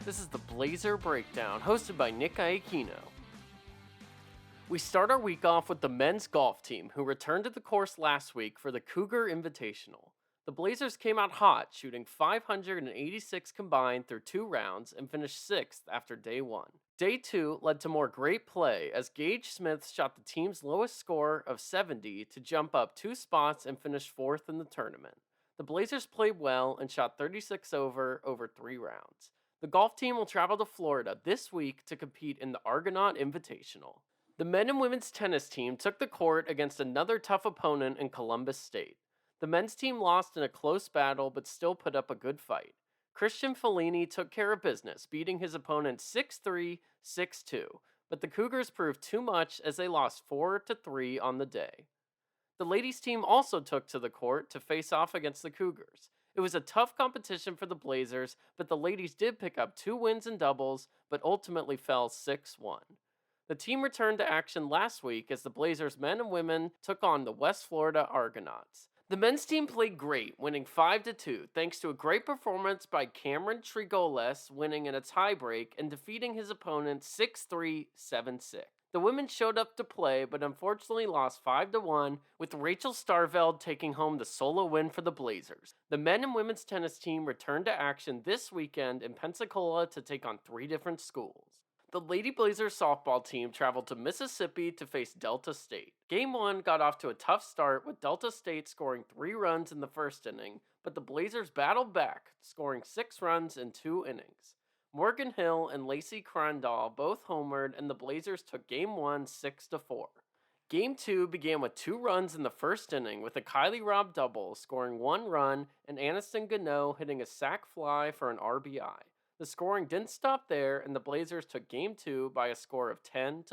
This is the Blazer Breakdown, hosted by Nick Iacchino. We start our week off with the men's golf team, who returned to the course last week for the Cougar Invitational. The Blazers came out hot, shooting 586 combined through 2 rounds and finished 6th after day 1. Day 2 led to more great play as Gage Smith shot the team's lowest score of 70 to jump up 2 spots and finish 4th in the tournament. The Blazers played well and shot 36 over 3 rounds. The golf team will travel to Florida this week to compete in the Argonaut Invitational. The men and women's tennis team took the court against another tough opponent in Columbus State. The men's team lost in a close battle but still put up a good fight. Christian Fellini took care of business, beating his opponent 6-3, 6-2, but the Cougars proved too much as they lost 4-3 on the day. The ladies' team also took to the court to face off against the Cougars. It was a tough competition for the Blazers, but the ladies did pick up 2 wins in doubles, but ultimately fell 6-1. The team returned to action last week as the Blazers men and women took on the West Florida Argonauts. The men's team played great, winning 5-2, thanks to a great performance by Cameron Trigoles, winning in a tiebreak and defeating his opponent 6-3, 7-6. The women showed up to play, but unfortunately lost 5-1, with Rachel Starveld taking home the solo win for the Blazers. The men and women's tennis team returned to action this weekend in Pensacola to take on 3 different schools. The Lady Blazers softball team traveled to Mississippi to face Delta State. Game 1 got off to a tough start, with Delta State scoring 3 runs in the first inning, but the Blazers battled back, scoring 6 runs in 2 innings. Morgan Hill and Lacey Crandall both homered, and the Blazers took Game 1 6-4. Game 2 began with 2 runs in the first inning, with a Kylie Robb double scoring 1 run and Aniston Gano hitting a sac fly for an RBI. The scoring didn't stop there, and the Blazers took Game 2 by a score of 10-4.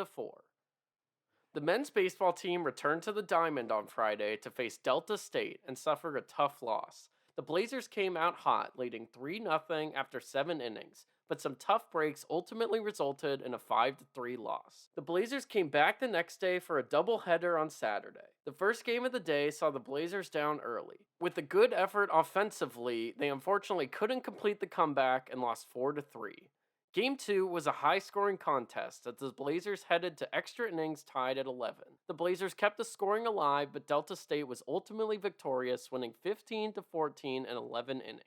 The men's baseball team returned to the Diamond on Friday to face Delta State and suffered a tough loss. The Blazers came out hot, leading 3-0 after 7 innings, but some tough breaks ultimately resulted in a 5-3 loss. The Blazers came back the next day for a doubleheader on Saturday. The first game of the day saw the Blazers down early. With a good effort offensively, they unfortunately couldn't complete the comeback and lost 4-3. Game 2 was a high-scoring contest as the Blazers headed to extra innings tied at 11. The Blazers kept the scoring alive, but Delta State was ultimately victorious, winning 15-14 in 11 innings.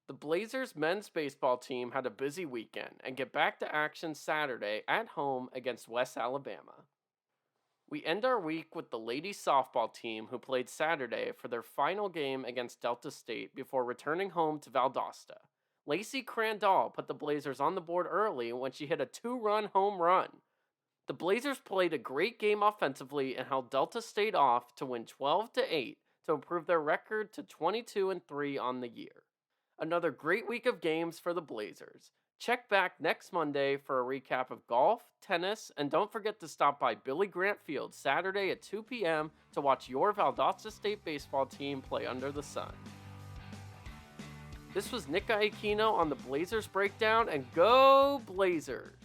The Blazers men's baseball team had a busy weekend and get back to action Saturday at home against West Alabama. We end our week with the ladies softball team, who played Saturday for their final game against Delta State before returning home to Valdosta. Lacey Crandall put the Blazers on the board early when she hit a 2-run home run. The Blazers played a great game offensively and held Delta State off to win 12-8 to improve their record to 22-3 on the year. Another great week of games for the Blazers. Check back next Monday for a recap of golf, tennis, and don't forget to stop by Billy Grant Field Saturday at 2 p.m. to watch your Valdosta State baseball team play under the sun. This was Nick Iacchino on the Blazers Breakdown, and go Blazers!